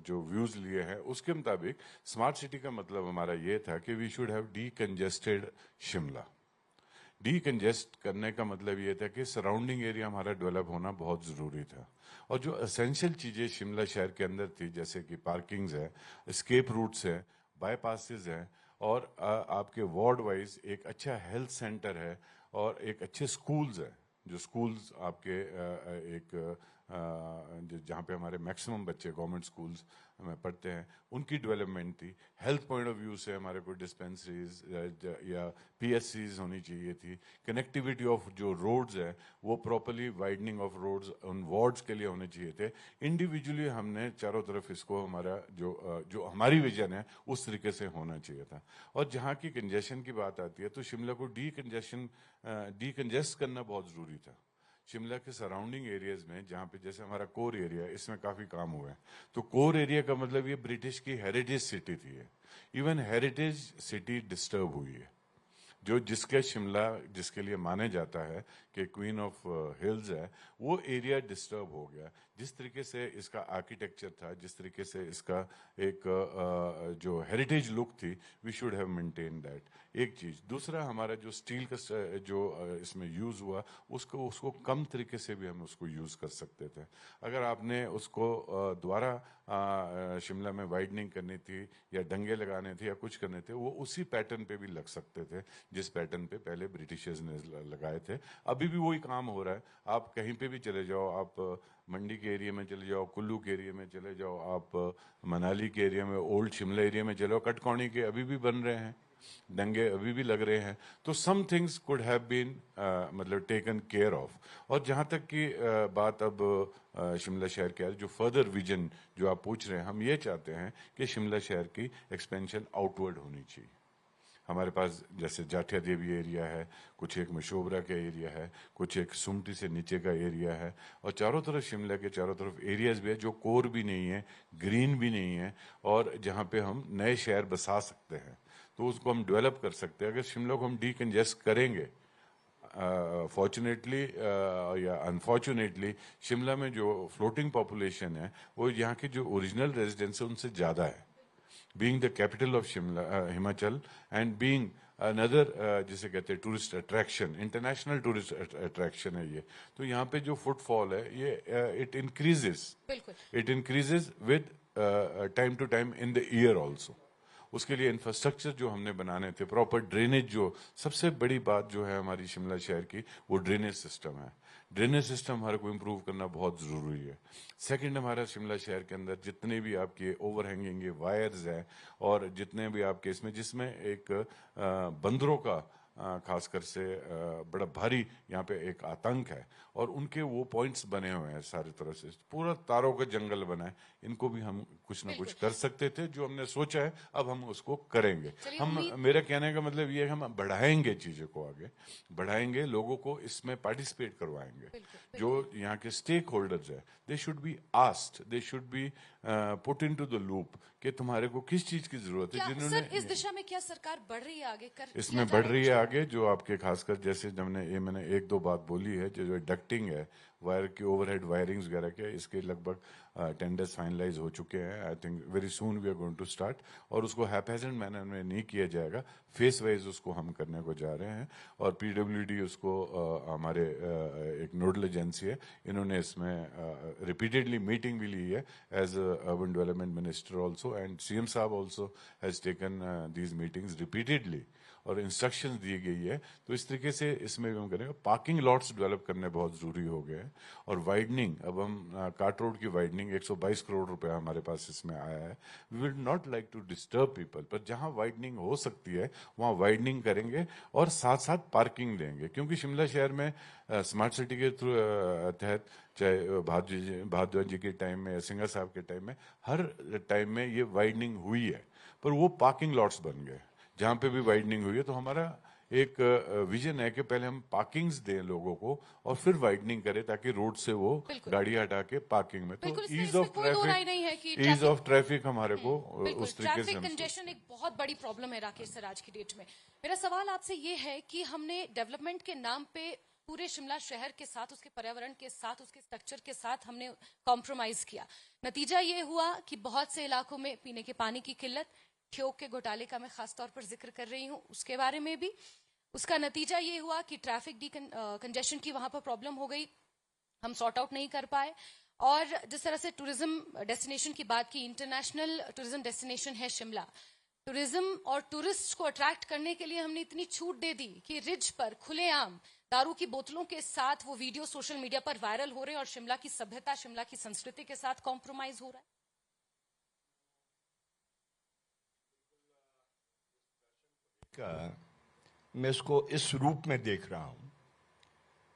Speaker 3: जो व्यूज़ लिए हैं उसके मुताबिक स्मार्ट सिटी का मतलब हमारा ये था कि we should have decongested Shimla. Decongest करने का मतलब ये था कि सराउंडिंग एरिया हमारा डेवलप होना बहुत ज़रूरी था, और जो एसेंशियल चीज़ें शिमला शहर के अंदर थी, जैसे कि पार्किंग्स है, एस्केप रूट्स हैं, बाईपासेस हैं, और आपके वार्ड वाइज एक अच्छा हेल्थ सेंटर है, और एक अच्छे स्कूल्स हैं। जो स्कूल्स आपके एक जहाँ पे हमारे मैक्सिमम बच्चे गवर्नमेंट स्कूल्स में पढ़ते हैं, उनकी डेवलपमेंट थी। हेल्थ पॉइंट ऑफ व्यू से हमारे को डिस्पेंसरीज या पीएससीज होनी चाहिए थी। कनेक्टिविटी ऑफ जो रोड्स है वो प्रॉपरली वाइडनिंग ऑफ रोड्स उन वार्ड्स के लिए होने चाहिए थे। इंडिविजुअली हमने चारों तरफ इसको हमारा जो हमारी विजन है उस तरीके से होना चाहिए था। और जहाँ की कंजेशन की बात आती है तो शिमला को डीकंजेस्ट करना बहुत ज़रूरी था। शिमला के सराउंडिंग एरियाज में, जहाँ पे जैसे हमारा कोर एरिया है, इसमें काफ़ी काम हुआ है। तो कोर एरिया का मतलब ये ब्रिटिश की हेरिटेज सिटी थी। इवन हेरिटेज सिटी डिस्टर्ब हुई है। जो जिसके शिमला जिसके लिए माने जाता है कि क्वीन ऑफ हिल्स है, वो एरिया डिस्टर्ब हो गया। जिस तरीके से इसका आर्किटेक्चर था, जिस तरीके से इसका एक जो हेरिटेज लुक थी, we should have maintain that. एक चीज़। दूसरा, हमारा जो स्टील का जो इसमें यूज़ हुआ, उसको कम तरीके से भी हम उसको यूज़ कर सकते थे। अगर आपने उसको दोबारा शिमला में वाइडनिंग करनी थी या डंगे लगाने थे या कुछ करने थे, वो उसी पैटर्न पे भी लग सकते थे जिस पैटर्न पे पहले ब्रिटिशर्स ने लगाए थे। अभी भी वही काम हो रहा है। आप कहीं पे भी चले जाओ, आप मंडी के एरिया में चले जाओ, कुल्लू के एरिया में चले जाओ, आप मनाली के एरिया में, ओल्ड शिमला एरिया में चले जाओ, कटकौनी के अभी भी बन रहे हैं, दंगे अभी भी लग रहे हैं। तो some things could have been मतलब टेकन केयर ऑफ। और जहाँ तक की बात अब शिमला शहर के जो फर्दर विजन जो आप पूछ रहे हैं, हम ये चाहते हैं कि शिमला शहर की एक्सपेंशन आउटवर्ड होनी चाहिए। हमारे पास जैसे जाठिया देवी एरिया है, कुछ एक मशोबरा का एरिया है, कुछ एक सुमटी से नीचे का एरिया है, और चारों तरफ शिमला के चारों तरफ एरियाज भी है जो कोर भी नहीं है, ग्रीन भी नहीं है, और जहाँ पे हम नए शहर बसा सकते हैं, तो उसको हम डेवलप कर सकते हैं। अगर शिमला को हम डीकंजेस्ट करेंगे, फॉर्चुनेटली या अनफॉर्चुनेटली, शिमला में जो फ्लोटिंग पॉपुलेशन है वो यहाँ के जो ओरिजिनल रेजिडेंट्स है उनसे ज़्यादा है। Being the capital of Shimla Himachal and being another जिसे कहते हैं tourist attraction, international tourist attraction है ये, तो यहाँ पे जो फुटफॉल है ये it increases with time to time in the year also. उसके लिए इंफ्रास्ट्रक्चर जो हमने बनाने थे, प्रॉपर ड्रेनेज, जो सबसे बड़ी बात जो है हमारी शिमला शहर की, वो ड्रेनेज सिस्टम है। ड्रेनेज सिस्टम हमारे को इम्प्रूव करना बहुत ज़रूरी है। सेकंड, हमारा शिमला शहर के अंदर जितने भी आपके ओवरहैंगिंग वायर्स हैं और जितने भी आपके इसमें जिसमें एक बंदरों का खासकर से बड़ा भारी यहाँ पे एक आतंक है और उनके वो पॉइंट्स बने हुए हैं सारी तरह से, पूरा तारों का जंगल बना है। इनको भी हम कुछ ना कुछ कर सकते थे, जो हमने सोचा है अब हम उसको करेंगे। हम, मेरा कहने का मतलब ये है, हम बढ़ाएंगे चीजों को, आगे बढ़ाएंगे, लोगों को इसमें पार्टिसिपेट करवाएंगे। जो यहाँ के स्टेक होल्डर्स है, they should be asked, they should be put into the loop कि तुम्हारे को किस चीज की जरूरत है। जिन्होंने
Speaker 1: सर, इस दिशा में क्या सरकार बढ़ रही है आगे?
Speaker 3: इसमें बढ़ रही है आगे, जो आपके खासकर जैसे मैंने एक दो बात बोली है, जो डक्टिंग है, वायर की ओवरहेड वायरिंग्स वगैरह के, इसके लगभग टेंडर्स फाइनलाइज हो चुके हैं। I think very soon we are going to start, और उसको हैपेजेंट मैनर में नहीं किया जाएगा, फेस वाइज उसको हम करने को जा रहे हैं। और पीडब्ल्यूडी उसको हमारे एक नोडल एजेंसी है, इन्होंने इसमें रिपीटेडली मीटिंग भी ली है as urban development minister also, and CM साहब also has taken these meetings repeatedly और इंस्ट्रक्शंस दी गई है। तो इस तरीके से इसमें भी हम करेंगे। पार्किंग लॉट्स डेवलप करने बहुत जरूरी हो गए हैं, और वाइडनिंग, अब हम काट रोड की वाइडनिंग 122 करोड़ रुपया हमारे पास इसमें आया है। We will not like to disturb people, पर जहां वाइडनिंग हो सकती है वहां वाइडनिंग करेंगे और साथ साथ पार्किंग देंगे, क्योंकि शिमला शहर में स्मार्ट सिटी के तहत, चाहे भारद्वाज जी के टाइम में या सिंघा साहब के टाइम में, हर टाइम में ये वाइडनिंग हुई है, पर वो पार्किंग लॉट्स बन गए। जहां पे भी वाइडनिंग हुई है, तो हमारा एक विजन है कि पहले हम पार्किंग्स दें लोगों को और फिर वाइडनिंग करें, ताकि रोड से वो गाड़ी हटा के पार्किंग में, तो ईज ऑफ ट्रैफिक हमारे को उस तरीके से।
Speaker 1: कंजेशन एक बहुत बड़ी प्रॉब्लम है राकेश सर आज की डेट में। मेरा सवाल आपसे ये है कि हमने डेवलपमेंट के नाम पे पूरे शिमला शहर के साथ, उसके पर्यावरण के साथ, उसके स्ट्रक्चर के साथ हमने कॉम्प्रोमाइज किया। नतीजा ये हुआ कि बहुत से इलाकों में पीने के पानी की किल्लत, ठियोग के घोटाले का मैं खास तौर पर जिक्र कर रही हूं, उसके बारे में भी। उसका नतीजा ये हुआ कि ट्रैफिक कंजेशन की वहां पर प्रॉब्लम हो गई, हम सॉर्ट आउट नहीं कर पाए। और जिस तरह से टूरिज्म डेस्टिनेशन की बात की, इंटरनेशनल टूरिज्म डेस्टिनेशन है शिमला, टूरिज्म और टूरिस्ट को अट्रैक्ट करने के लिए हमने इतनी छूट दे दी कि रिज पर खुलेआम दारू की बोतलों के साथ वो वीडियो सोशल मीडिया पर वायरल हो रहे हैं, और शिमला की सभ्यता, शिमला की संस्कृति के साथ कॉम्प्रोमाइज हो रहा है।
Speaker 4: मैं इसको इस रूप में देख रहा हूं,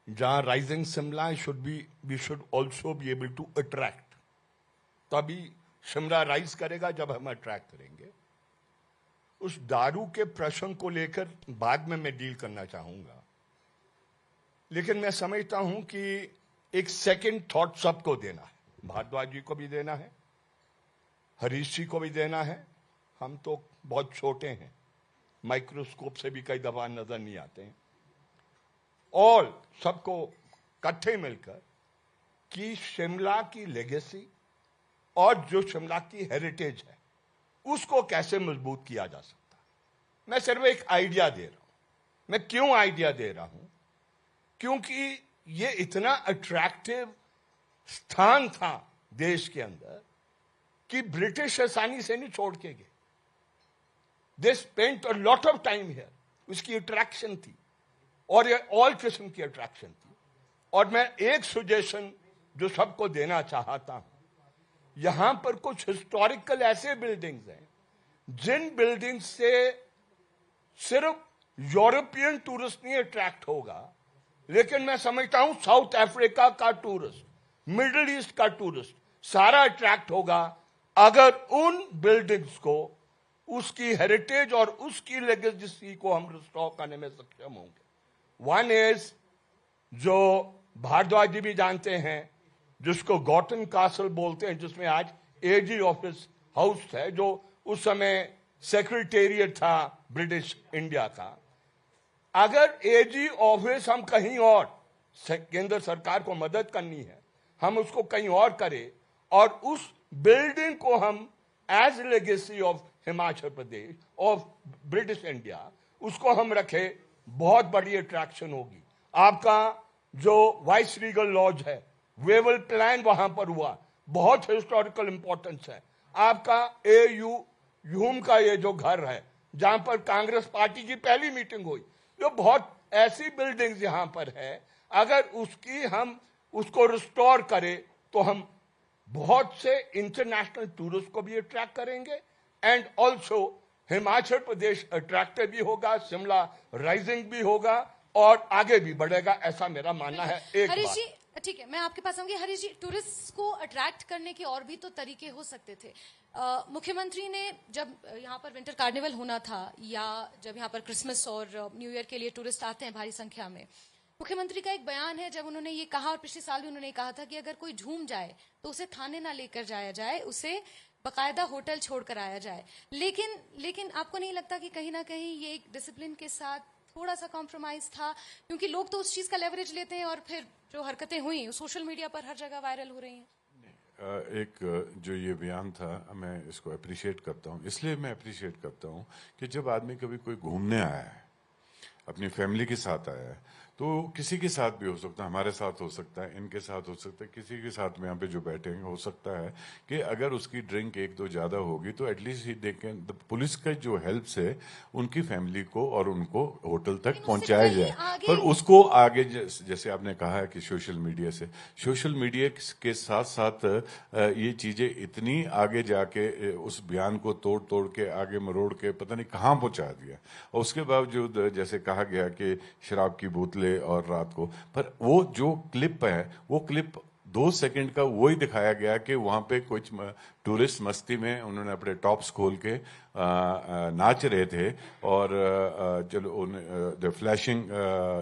Speaker 4: जहां rising Shimla we should also be able to attract. तभी शिमला राइज करेगा जब हम अट्रैक्ट करेंगे। उस दारू के प्रश्न को लेकर बाद में मैं डील करना चाहूंगा, लेकिन मैं समझता हूं कि एक सेकंड थॉट सबको देना है। भारद्वाज जी को भी देना है, हरीश जी को भी देना है। हम तो बहुत छोटे हैं, माइक्रोस्कोप से भी कई दफा नजर नहीं आते हैं। और सबको इकट्ठे मिलकर कि शिमला की लेगेसी और जो शिमला की हेरिटेज है, उसको कैसे मजबूत किया जा सकता है। मैं सिर्फ एक आइडिया दे रहा हूं। मैं क्यों आइडिया दे रहा हूं? क्योंकि ये इतना अट्रैक्टिव स्थान था देश के अंदर कि ब्रिटिश आसानी से नहीं छोड़ के गए। They spent a lot of time here. उसकी अट्रैक्शन थी, और ये ऑल किस्म की अट्रैक्शन थी। और मैं एक सजेशन जो सबको देना चाहता हूं, यहां पर कुछ हिस्टोरिकल ऐसे बिल्डिंग्स हैं जिन बिल्डिंग्स से सिर्फ यूरोपियन टूरिस्ट नहीं अट्रैक्ट होगा, लेकिन मैं समझता हूं साउथ अफ्रीका का टूरिस्ट, मिडिल ईस्ट का टूरिस्ट सारा अट्रैक्ट होगा अगर उन बिल्डिंग्स को, उसकी हेरिटेज और उसकी लेगेसी को हम रिस्टोर करने में सक्षम होंगे। वन इज, जो भारद्वाज जी भी जानते हैं, जिसको गॉटन कासल बोलते हैं, जिसमें आज एजी ऑफिस हाउस है, जो उस समय सेक्रेटेरिएट था ब्रिटिश इंडिया का। अगर एजी ऑफिस हम कहीं और, केंद्र सरकार को मदद करनी है, हम उसको कहीं और करें, और उस बिल्डिंग को हम as legacy of Himachal Pradesh, of British India, उसको हम रखे, बहुत बड़ी अट्रैक्शन होगी। आपका जो वाइस रीगल लॉज है, वेवल प्लान वहां पर हुआ, बहुत हिस्टोरिकल इंपॉर्टेंस है। आपका ह्यूम का ये जो घर है, जहां पर कांग्रेस पार्टी की पहली मीटिंग हुई, जो बहुत ऐसी बिल्डिंग्स यहां पर है, अगर हम उसको रिस्टोर करें तो हम बहुत से इंटरनेशनल टूरिस्ट को भी अट्रैक्ट करेंगे, and also Himachal Pradesh attractive भी होगा, शिमला राइजिंग भी होगा और आगे भी बढ़ेगा, ऐसा मेरा मानना है। एक
Speaker 1: हरीश
Speaker 4: बात,
Speaker 1: जी, ठीक है, मैं आपके पास आऊंगी। हरीश जी, टूरिस्ट को अट्रैक्ट करने के और भी तो तरीके हो सकते थे। मुख्यमंत्री ने जब यहाँ पर विंटर कार्निवल होना था, या जब यहाँ पर क्रिसमस और न्यू ईयर के लिए टूरिस्ट आते हैं भारी संख्या में, मुख्यमंत्री का एक बयान है जब उन्होंने ये कहा, और पिछले साल भी उन्होंने कहा था कि अगर कोई झूम जाए तो उसे थाने ना लेकर जाया जाए, उसे बकायदा होटल छोड़कर आया जाए। लेकिन आपको नहीं लगता कि कहीं ना कहीं ये एक डिसिप्लिन के साथ थोड़ा सा कॉम्प्रोमाइज था? क्योंकि लोग तो उस चीज का लेवरेज लेते हैं और फिर जो हरकतें हुई सोशल मीडिया पर हर जगह वायरल हो रही हैं।
Speaker 3: एक जो ये बयान था, मैं इसको अप्रिशिएट करता हूँ। इसलिए मैं अप्रिशिएट करता हूँ कि जब आदमी कभी कोई घूमने आया है, अपनी फैमिली के साथ आया है, तो किसी के साथ भी हो सकता है, हमारे साथ हो सकता है, इनके साथ हो सकता है, किसी के साथ में यहाँ पे जो बैठेंगे हो सकता है कि अगर उसकी ड्रिंक एक दो ज़्यादा होगी तो एटलीस्ट ही देखें पुलिस का जो हेल्प से उनकी फैमिली को और उनको होटल तक पहुंचाया जाए। पर उसको आगे जैसे आपने कहा है कि सोशल मीडिया के साथ साथ ये चीज़ें इतनी आगे जाके उस बयान को तोड़ के आगे मरोड़ के पता नहीं कहाँ पहुंचा दिया। और उसके बावजूद जैसे कहा गया कि शराब की बोतलें और रात को, पर वो जो क्लिप है, वो क्लिप 2 सेकंड का वही दिखाया गया कि वहां पे कुछ टूरिस्ट मस्ती में उन्होंने अपने टॉप्स खोल के नाच रहे थे और चलो फ्लैशिंग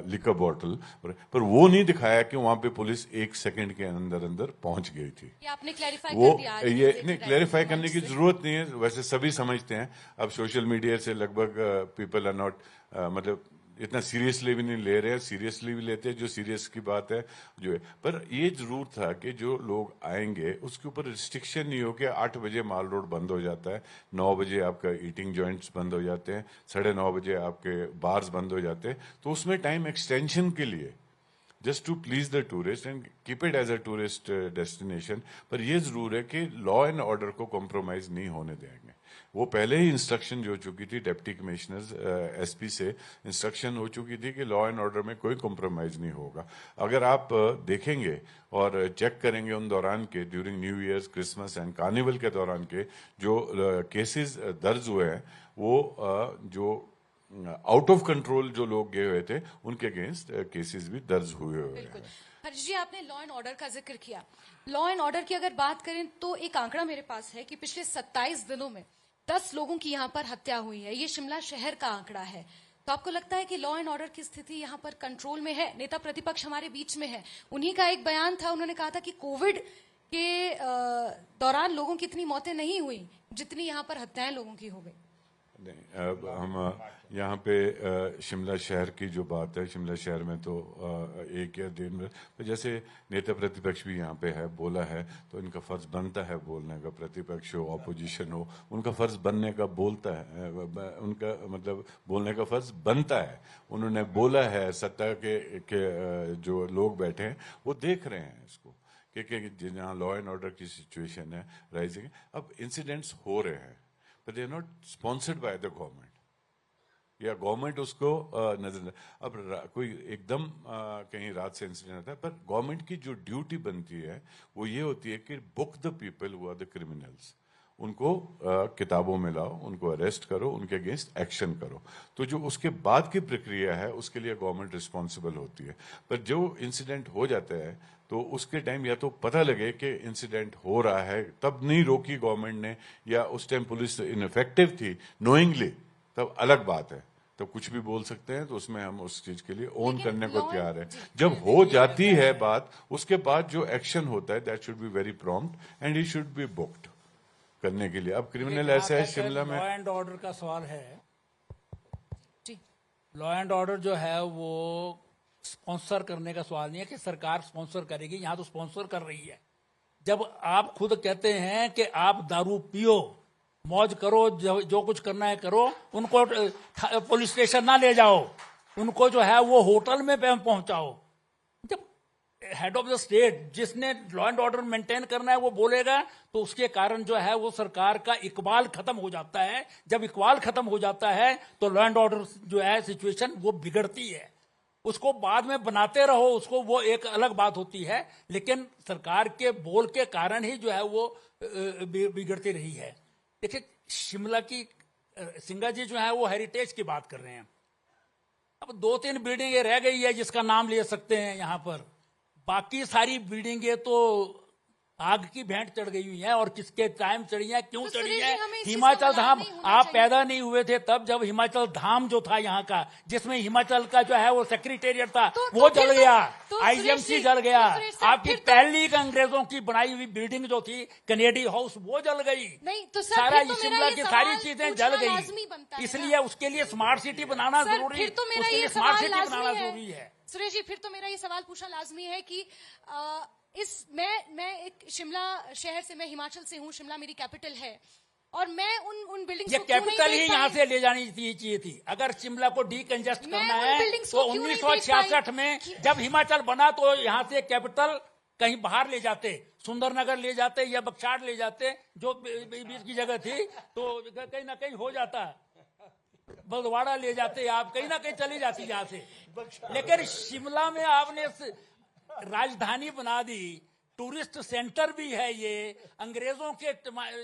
Speaker 3: लिकर बॉटल, पर वो नहीं दिखाया कि वहां पे पुलिस 1 सेकंड के अंदर अंदर पहुंच गई थी।
Speaker 1: ये आपने क्लैरिफाई
Speaker 3: वो
Speaker 1: कर दिया आज
Speaker 3: ये
Speaker 1: music
Speaker 3: नहीं
Speaker 1: director
Speaker 3: क्लैरिफाई
Speaker 1: के
Speaker 3: करने
Speaker 1: मंच
Speaker 3: की
Speaker 1: से।
Speaker 3: जरूरत नहीं है, वैसे सभी समझते हैं। अब सोशल मीडिया से लगभग पीपल आर नॉट मतलब इतना सीरियसली भी नहीं ले रहे हैं, सीरियसली भी लेते हैं जो सीरियस की बात है जो है। पर ये जरूर था कि जो लोग आएंगे उसके ऊपर रिस्ट्रिक्शन नहीं हो कि 8 बजे माल रोड बंद हो जाता है, 9 बजे आपका ईटिंग जॉइंट्स बंद हो जाते हैं, 9:30 बजे आपके बार्स बंद हो जाते हैं। तो उसमें टाइम एक्सटेंशन के लिए just to please the tourist and keep it as a tourist destination. पर यह जरूर है कि लॉ एंड ऑर्डर को कॉम्प्रोमाइज नहीं होने देंगे। वो पहले ही इंस्ट्रक्शन जो चुकी थी डिप्टी कमिश्नर्स एसपी से इंस्ट्रक्शन हो चुकी थी कि लॉ एंड ऑर्डर में कोई कॉम्प्रोमाइज नहीं होगा। अगर आप देखेंगे और चेक करेंगे उन दौरान के during new years, Christmas and carnival के दौरान के जो केसेस दर्ज हुए हैं, वो जो आउट ऑफ कंट्रोल जो लोग गए हुए थे उनके अगेंस्ट केसेस भी दर्ज हुए
Speaker 1: बिल्कुल। हरीश जी, आपने लॉ एंड ऑर्डर का जिक्र किया। लॉ एंड ऑर्डर की अगर बात करें तो एक आंकड़ा मेरे पास है कि पिछले 27 दिनों में 10 लोगों की यहाँ पर हत्या हुई है। ये शिमला शहर का आंकड़ा है। तो आपको लगता है कि लॉ एंड ऑर्डर की स्थिति यहाँ पर कंट्रोल में है? नेता प्रतिपक्ष हमारे बीच में है, उन्हीं का एक बयान था, उन्होंने कहा था कि कोविड के दौरान लोगों की इतनी मौतें नहीं हुई जितनी यहाँ पर हत्याएं लोगों की हो गई।
Speaker 3: नहीं, अब हम यहाँ पे शिमला शहर की जो बात है, शिमला शहर में तो 1 या 1.5 मिनट तो जैसे नेता प्रतिपक्ष भी यहाँ पे है, बोला है, तो इनका फर्ज बनता है बोलने का। प्रतिपक्ष हो, ऑपोजिशन हो, उनका फर्ज बनने का बोलता है, उनका मतलब बोलने का फर्ज बनता है। उन्होंने बोला है, सत्ता के जो लोग बैठे हैं वो देख रहे हैं इसको कि जहाँ लॉ एंड ऑर्डर की सिचुएशन है राइजिंग। अब इंसिडेंट्स हो रहे हैं, but they are not sponsored by the government, या गवर्नमेंट उसको नजर। अब कोई एकदम कहीं रात से इंसिडेंट आता है, पर गवर्नमेंट की जो ड्यूटी बनती है वो ये होती है कि book the people who are the criminals, उनको किताबों में लाओ, उनको अरेस्ट करो, उनके अगेंस्ट एक्शन करो। तो जो उसके बाद की प्रक्रिया है उसके लिए गवर्नमेंट रिस्पॉन्सिबल होती है। पर जो इंसिडेंट हो जाता है तो उसके टाइम या तो पता लगे कि इंसिडेंट हो रहा है, तब नहीं रोकी गवर्नमेंट ने, या उस टाइम पुलिस इनफेक्टिव थी नोइंगली, तब अलग बात है, तो कुछ भी बोल सकते हैं। तो उसमें हम उस चीज के लिए ओन करने को तैयार है। जब हो जाती है बात, उसके बाद जो एक्शन होता है that should be very prompt and he should be booked करने के लिए। अब क्रिमिनल ऐसा है शिमला में
Speaker 2: लॉ एंड ऑर्डर का सवाल है
Speaker 1: जी,
Speaker 2: लॉ एंड ऑर्डर जो है वो स्पॉन्सर करने का सवाल नहीं है कि सरकार स्पॉन्सर करेगी। यहां तो स्पॉन्सर कर रही है। जब आप खुद कहते हैं कि आप दारू पियो, मौज करो, जो कुछ करना है करो, उनको पुलिस स्टेशन ना ले जाओ, उनको जो है वो होटल में पहुंचाओ। जब हेड ऑफ द स्टेट जिसने लॉ एंड ऑर्डर मेंटेन करना है वो बोलेगा, तो उसके कारण जो है वो सरकार का इकबाल खत्म हो जाता है। जब इकबाल खत्म हो जाता है तो लॉ एंड ऑर्डर जो है सिचुएशन वो बिगड़ती है। उसको बाद में बनाते रहो, उसको वो एक अलग बात होती है, लेकिन सरकार के बोल के कारण ही जो है वो बिगड़ती रही है। देखिए, शिमला की सिंघा जी जो है वो हेरिटेज की बात कर रहे हैं। अब 2-3 बिल्डिंगें रह गई है जिसका नाम ले सकते हैं यहाँ पर, बाकी सारी बिल्डिंगें तो आग की भेंट चढ़ गई हुई है। और किसके टाइम चढ़ी है, क्यों
Speaker 1: तो
Speaker 2: चढ़ी
Speaker 1: सुरेश
Speaker 2: है?
Speaker 1: जी, हमें इस चीज
Speaker 2: हिमाचल
Speaker 1: का
Speaker 2: धाम,
Speaker 1: मलाल नहीं होना
Speaker 2: आप
Speaker 1: चाहिए।
Speaker 2: पैदा नहीं हुए थे तब जब हिमाचल धाम जो था यहाँ का, जिसमें हिमाचल का जो है वो सेक्रेटेरिएट था, वो
Speaker 1: फिर
Speaker 2: जल गया।
Speaker 1: तो सुरेश
Speaker 2: आईजीएमसी
Speaker 1: जी,
Speaker 2: जल गया।
Speaker 1: तो सुरेश साहब,
Speaker 2: आपकी
Speaker 1: फिर तो-
Speaker 2: पहली अंग्रेजों की बनाई हुई बिल्डिंग जो थी कैनेडी हाउस, वो जल गई।
Speaker 1: नहीं तो सर,
Speaker 2: सारा
Speaker 1: फिर तो मेरा
Speaker 2: शिमला
Speaker 1: ये
Speaker 2: की सारी
Speaker 1: सवाल
Speaker 2: चीजें
Speaker 1: पूछना
Speaker 2: जल
Speaker 1: लाजमी बनता
Speaker 2: गई।
Speaker 1: है
Speaker 2: इसलिए
Speaker 1: ना।
Speaker 2: उसके लिए स्मार्ट सिटी बनाना
Speaker 1: सर,
Speaker 2: जरूरी,
Speaker 1: फिर तो मेरा
Speaker 2: उसके
Speaker 1: ये
Speaker 2: लिए स्मार्ट
Speaker 1: सवाल
Speaker 2: सिटी बनाना
Speaker 1: लाजमी
Speaker 2: जरूरी है।
Speaker 1: सुरेश जी, फिर तो मेरा ये सवाल पूछना लाजमी है कि मैं एक शिमला शहर से, मैं हिमाचल से हूँ, शिमला मेरी कैपिटल है, और मैं उन बिल्डिंग्स
Speaker 2: ये
Speaker 1: को क्यों नहीं
Speaker 2: कैपिटल ही
Speaker 1: देख
Speaker 2: यहाँ
Speaker 1: पाई?
Speaker 2: से ले जानी चाहिए थी। अगर शिमला को डीकंजेस्ट
Speaker 1: मैं
Speaker 2: करना
Speaker 1: उन
Speaker 2: है
Speaker 1: बिल्डिंग्स
Speaker 2: तो
Speaker 1: को क्यों नहीं देख
Speaker 2: 1966
Speaker 1: पाई?
Speaker 2: में जब हिमाचल बना तो यहाँ से कैपिटल कहीं बाहर ले जाते, सुंदरनगर ले जाते या बक्साड़ ले जाते, जो बीच की जगह थी, तो कहीं ना कहीं हो जाता। बलवाड़ा ले जाते, आप कहीं ना कहीं चली जाती यहाँ से। लेकिन शिमला में आपने राजधानी बना दी, टूरिस्ट सेंटर भी है, ये अंग्रेजों के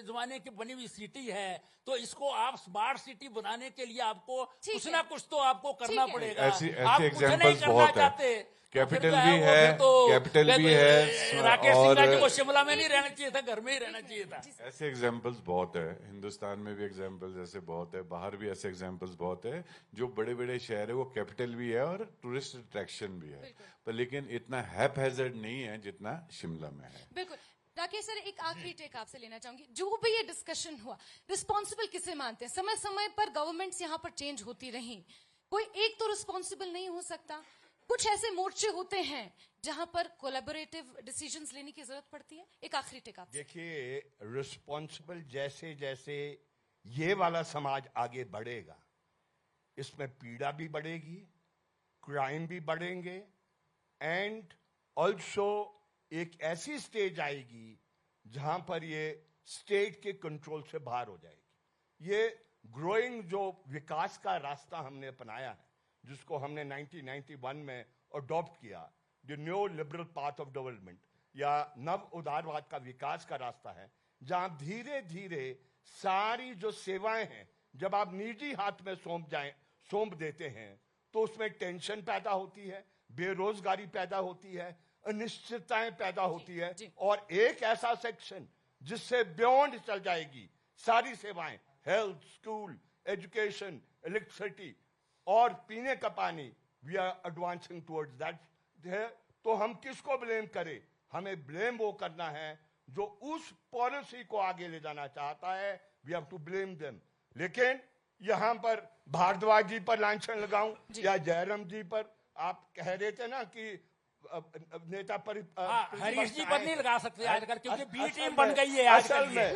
Speaker 2: जमाने की बनी हुई सिटी है, तो इसको आप स्मार्ट सिटी बनाने के लिए आपको कुछ ना कुछ तो आपको करना पड़ेगा।
Speaker 3: ऐसी
Speaker 2: आप कुछ नहीं
Speaker 3: एग्जांपल्स
Speaker 2: करना
Speaker 3: बहुत है।
Speaker 2: चाहते,
Speaker 3: कैपिटल
Speaker 2: तो
Speaker 3: भी
Speaker 2: वो
Speaker 3: है,
Speaker 2: फिर तो
Speaker 3: कैपिटल भी है,
Speaker 2: राकेश
Speaker 3: और
Speaker 2: सिंघा जी को शिमला में नहीं रहना चाहिए था, घर में ही रहना चाहिए था।
Speaker 3: ऐसे एग्जाम्पल्स बहुत है, हिंदुस्तान में भी एग्जाम्पल्स ऐसे बहुत है, बाहर भी ऐसे एग्जाम्पल्स बहुत है। जो बड़े बड़े शहर है वो कैपिटल भी है और टूरिस्ट अट्रैक्शन भी है, पर लेकिन इतना हैप हैजर्ड नहीं है जितना शिमला में है।
Speaker 1: बिल्कुल। राकेश सर, एक आखिरी टेक आपसे लेना चाहूंगी। जो भी ये डिस्कशन हुआ, रिस्पॉन्सिबल किसे मानते हैं? समय समय पर गवर्नमेंट्स यहाँ पर चेंज होती रही, कोई एक तो रिस्पॉन्सिबल नहीं हो सकता। कुछ ऐसे मोर्चे होते हैं जहां पर कोलैबोरेटिव डिसीजंस लेने की जरूरत पड़ती है। एक आखिरी टेक आपसे।
Speaker 4: देखिए, रिस्पॉन्सिबल जैसे जैसे ये वाला समाज आगे बढ़ेगा, इसमें पीड़ा भी बढ़ेगी, क्राइम भी बढ़ेंगे, एंड ऑल्सो एक ऐसी स्टेज आएगी जहां पर ये स्टेट के कंट्रोल से बाहर हो जाएगी। ये ग्रोइंग जो विकास का रास्ता हमने अपनाया है, जिसको हमने 1991 में अडॉप्ट किया, the new liberal path of development या नव उदारवाद का विकास का रास्ता है, जहां धीरे धीरे सारी जो सेवाएं हैं, जब आप निजी हाथ में सौंप देते हैं, तो उसमें टेंशन पैदा होती है, बेरोजगारी पैदा होती है, अनिश्चितताएं पैदा होती है, और एक ऐसा सेक्शन जिससे बियॉन्ड चल जाएगी सारी सेवाएं, हेल्थ, स्कूल, एजुकेशन, इलेक्ट्रिसिटी और पीने का पानी, we are advancing towards that. तो हम किसको ब्लेम करें? हमें ब्लेम वो करना है जो उस पॉलिसी को आगे ले जाना चाहता है। We have to blame them. लेकिन यहां पर भारद्वाज जी पर लांछन लगाऊं या जयराम जी पर, आप कह रहे थे ना कि नेता पर
Speaker 2: हरीश जी पर नहीं लगा सकते आजकल, क्योंकि बी टीम बन गई है।
Speaker 4: असल में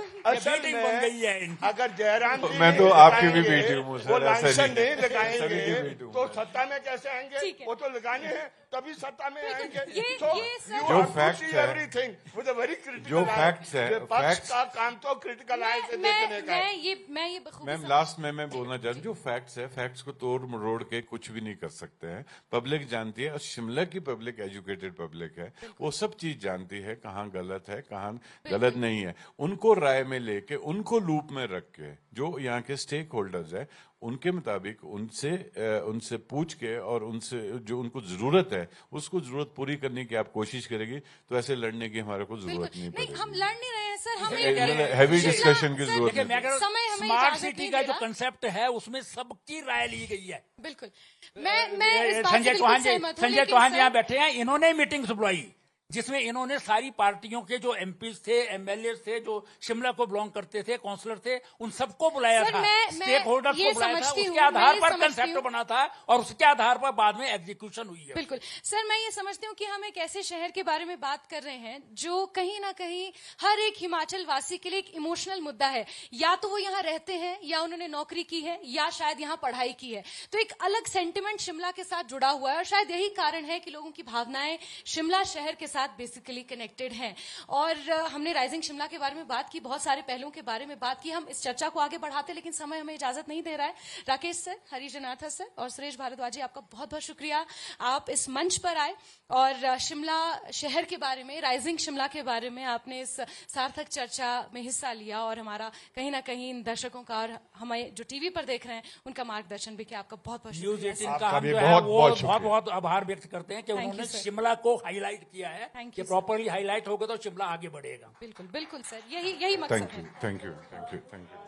Speaker 2: बन गई है इनकी।
Speaker 4: अगर जयराम जी
Speaker 3: मैं तो
Speaker 4: नहीं
Speaker 3: आपकी भी
Speaker 4: लगाएंगे,
Speaker 3: बेटी हूँ सर,
Speaker 4: वो
Speaker 3: ऐसा
Speaker 4: लांछन
Speaker 3: नहीं।
Speaker 4: नहीं
Speaker 3: सभी की
Speaker 4: लगाएंगे
Speaker 3: बेटी हूँ
Speaker 4: तो
Speaker 3: मैं।
Speaker 4: सत्ता में कैसे आएंगे?
Speaker 1: ठीक है।
Speaker 4: वो तो लगाने हैं तभी सत्ता में आएंगे।
Speaker 1: ये
Speaker 4: So,
Speaker 1: सर-
Speaker 4: you
Speaker 3: जो
Speaker 4: have to
Speaker 3: facts
Speaker 4: see
Speaker 3: है,
Speaker 4: everything with a very critical
Speaker 3: जो
Speaker 4: eye.
Speaker 3: facts है,
Speaker 4: विपक्ष
Speaker 3: facts-
Speaker 4: का काम तो क्रिटिकल आई से देखने का है।
Speaker 1: मैं ये बखूबी
Speaker 3: मैम,
Speaker 1: समझ-
Speaker 3: लास्ट में मैं बोलना चाहता हूँ, जो फैक्ट्स है, फैक्ट्स को तोड़ मरोड़ के कुछ भी नहीं कर सकते हैं। पब्लिक जानती है, और शिमला की पब्लिक एजुकेटेड पब्लिक है, वो सब चीज जानती है, कहाँ गलत है, कहाँ गलत नहीं है। उनको राय में लेके, उनको लूप में रख के, जो यहाँ के स्टेक होल्डर्स है, उनके मुताबिक उनसे पूछ के, और उनसे जो उनको जरूरत है उसको जरूरत पूरी करने की आप कोशिश करेगी, तो ऐसे लड़ने की हमारे को जरूरत नहीं
Speaker 1: नहीं, हम
Speaker 3: पड़ेगी।
Speaker 1: लड़ नहीं रहे हैं सर, हमें
Speaker 3: हैवी डिस्कशन की जरूरत
Speaker 2: देखिए,
Speaker 3: नहीं।
Speaker 2: मैं कह रहा हूं,
Speaker 1: समय हमें
Speaker 2: स्मार्ट
Speaker 1: इजाजत
Speaker 2: सिटी
Speaker 1: नहीं
Speaker 2: का
Speaker 1: दे
Speaker 2: जो
Speaker 1: रहा।
Speaker 2: कंसेप्ट है उसमें सबकी राय ली गई है।
Speaker 1: बिल्कुल। मैं इस बात से
Speaker 2: संजय
Speaker 1: बिल्कुल
Speaker 2: चौहान जी,
Speaker 1: सहमत हूं,
Speaker 2: संजय
Speaker 1: लेकिन
Speaker 2: चौहान जी
Speaker 1: सर-
Speaker 2: यहाँ बैठे हैं, इन्होंने मीटिंग्स बुलाई जिसमें इन्होंने सारी पार्टियों के जो एमपी थे, एमएलए थे, जो शिमला को बिलोंग करते थे, काउंसलर थे, उन सबको बुलाया
Speaker 1: सर,
Speaker 2: था,
Speaker 1: मैं
Speaker 2: स्टेक होल्डर्स
Speaker 1: ये
Speaker 2: को बुलाया था।
Speaker 1: समझती
Speaker 2: उसके
Speaker 1: हूं,
Speaker 2: आधार
Speaker 1: मैं ये
Speaker 2: पर
Speaker 1: समझती
Speaker 2: कंसेप्ट
Speaker 1: हूं।
Speaker 2: बना था और उसके आधार पर बाद में एग्जीक्यूशन हुई है।
Speaker 1: बिल्कुल सर, मैं ये समझती हूँ कि हम एक ऐसे शहर के बारे में बात कर रहे हैं जो कहीं ना कहीं हर एक हिमाचल वासी के लिए एक इमोशनल मुद्दा है। या तो वो यहाँ रहते हैं, या उन्होंने नौकरी की है, या शायद यहाँ पढ़ाई की है, तो एक अलग सेंटिमेंट शिमला के साथ जुड़ा हुआ है, और शायद यही कारण है कि लोगों की भावनाएं शिमला शहर के साथ साथ बेसिकली कनेक्टेड हैं। और हमने राइजिंग शिमला के बारे में बात की, बहुत सारे पहलुओं के बारे में बात की। हम इस चर्चा को आगे बढ़ाते, लेकिन समय हमें इजाजत नहीं दे रहा है। राकेश सर, हरीश जनार्था सर और सुरेश भारद्वाज जी, आपका बहुत बहुत शुक्रिया, आप इस मंच पर आए और शिमला शहर के बारे में, राइजिंग शिमला के बारे में आपने इस सार्थक चर्चा में हिस्सा लिया और हमारा कहीं ना कहीं इन दर्शकों का और हमें जो टीवी पर देख रहे हैं उनका मार्गदर्शन भी किया। आपका बहुत बहुत
Speaker 2: न्यूज
Speaker 1: शुक्रिया।
Speaker 2: 18 का
Speaker 4: आपका
Speaker 2: हम
Speaker 4: भी
Speaker 2: जो है
Speaker 4: बहुत
Speaker 2: वो
Speaker 4: बहुत
Speaker 2: बहुत
Speaker 4: शुक्रिया।
Speaker 2: बहुत आभार व्यक्त करते हैं कि
Speaker 1: Thank you,
Speaker 2: उन्होंने
Speaker 1: sir.
Speaker 2: शिमला को हाईलाइट किया है
Speaker 1: Thank
Speaker 2: कि
Speaker 1: you, sir.
Speaker 2: प्रॉपरली हाईलाइट होगा तो शिमला आगे बढ़ेगा।
Speaker 1: बिल्कुल बिल्कुल सर, यही मकसद
Speaker 3: थैंक
Speaker 1: है।
Speaker 3: You, thank you, thank you, thank you.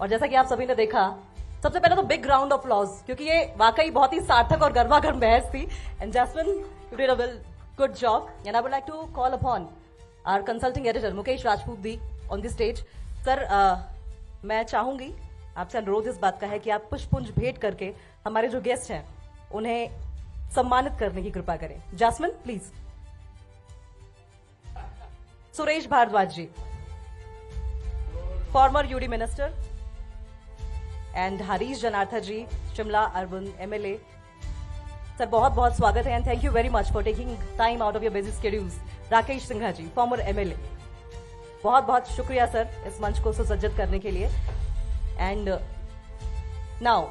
Speaker 5: और जैसा कि आप सभी ने देखा, सबसे पहले तो बिग राउंड ऑफ अप्लॉज, क्योंकि ये वाकई बहुत ही सार्थक और गर्मागर्म बहस थी। And Jasmine, you did a well good job and I would like to call upon our consulting editor Mukesh Rajput दी ऑन द स्टेज। सर, मैं चाहूंगी, आपसे अनुरोध इस बात का है कि आप पुष्पपुंज भेंट करके हमारे जो गेस्ट हैं उन्हें सम्मानित करने की कृपा करें। Jasmine please. Suresh Bhardwaj ji, former UD minister, and Harish Janartha ji, Shimla urban MLA। Sir, बहुत बहुत स्वागत है and thank you very much for taking time out of your busy schedules. Rakesh Singha ji, former MLA, बहुत बहुत शुक्रिया सर इस मंच को सुसज्जित करने के लिए। And now